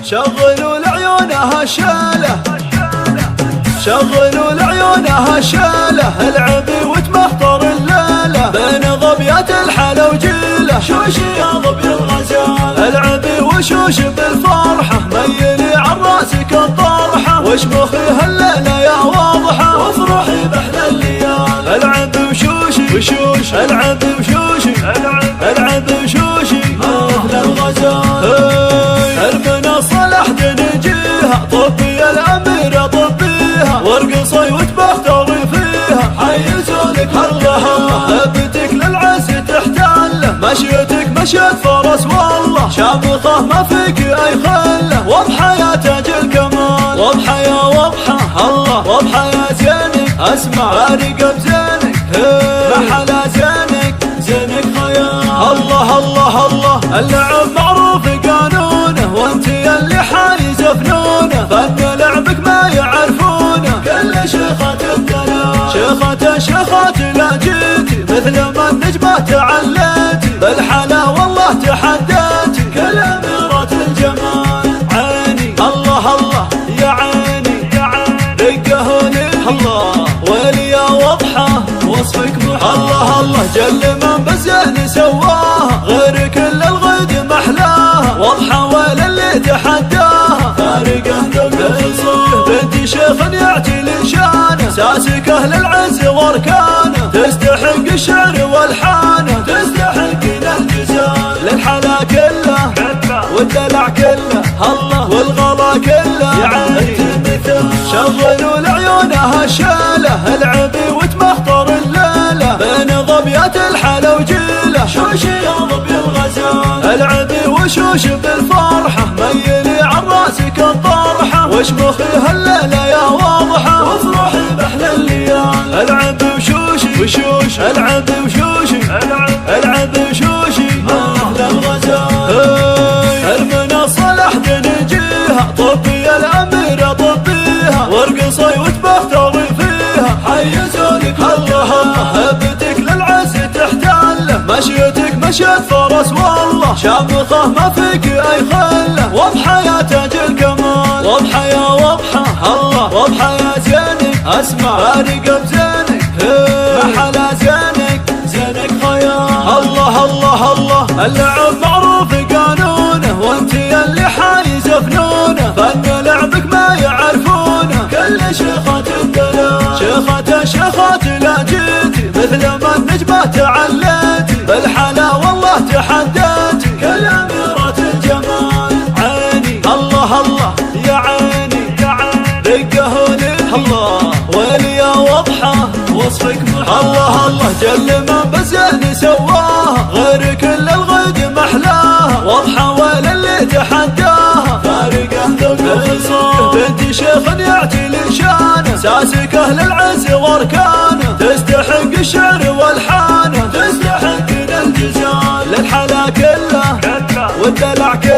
شغلوا لعيونها شاله، شغلوا لعيونها شاله، العبي وتمخطر الليله بين ظبيات الحلا وجيله. شوشي يا ظبي الغزال العبي وشوش بالفرحه، ميلي عن راسك الطرحه، واشمخي هالليله يا واضحه، وافرحي باحلى الليال. العبي وشوشي وشوش، العبي وشوشي، العبي وشوشي مثل الغزال. ارمنا صلح نجيها، طبي الاميره طبيها، وارقصي وتبختري فيها، حيزولك الله هبتك للعز تحتله، مشيتك مشيت فرس والله، شامخه ما فيك اي خله، واضحه يا تاج الكمال، واضحه يا واضحه الله، واضحه يا زينك، اسمع بارقه بزينك، محلى زينك، زينك خيال. الله الله الله اللعب معروف قانونه، وانت اللي حايزه فنونه، فن لعبك ما يعرفونه، كل شيخة الدلال. شيخات لا جيتي مثل ما النجمة تعليتي، بالحلا والله تحديتي، كل أميرة الجمال. عيني الله الله يا عيني، رقهوني الله، ويلي يا واضحة وصفك محال. الله الله جل من بالزين سواها، غير كل الغيد محلاها، واضحة ويل اللي تحداها، فارقه ذوق بنت شيخ يعتي لشانه، ساسكه للعز واركانه، تستحق الشعر والحانه، تستحق الجزال. للحلا كله والدلع كله الله، والغلا كله يا عيني. شغلوا لعيونها شاله، العبي وتمخطر الليله بين ظبيات الحلا وجيله. شوشي يا ظبي الغزال العبي وشوش بالفرحه، ميلي عن راسك الطرحه، واشمخي هالليله يا واضحه، وافرحي باحلى الليال. العبي وشوشي وشوش، العبي وشوشي، العبي وشوشي مثل الغزال. ارمنا صلح نجيها، طبي الاميره طبيها، وارقصي وتبختري فيها، حيزولك الله هبتك للعز تحتله، مشيتك مشيت فرس والله، شامخه ما فيك اي خله، واضحه يا تاج الكمال، واضحه يا واضحه الله، واضحه يا زينك، اسمع بارقه بزينك، محلى زينك، زينك خيال. الله الله الله اللعب معروف قانونه، وانت اللي حايزه فنونه، فن لعبك ما يعرفونه، كل شيخات الدلال. شيخات لا جيتي مثل ما النجمة تعليتي، بالحلا والله تحديتي، كل أميرة الجمال. عيني الله الله يا عيني، رقهوني الله، ويلي يا واضحة وصفك محال. الله الله جل من بالزين سواها، غير كل الغيد محلاها، واضحة ويل اللي تحداها، فارقه ذوق بنت شيخ يعتي لشانه، ساسكه للعز واركانه، تستحق الشعر والحانه، تستحق الجزال. للحلا كله والدلع كله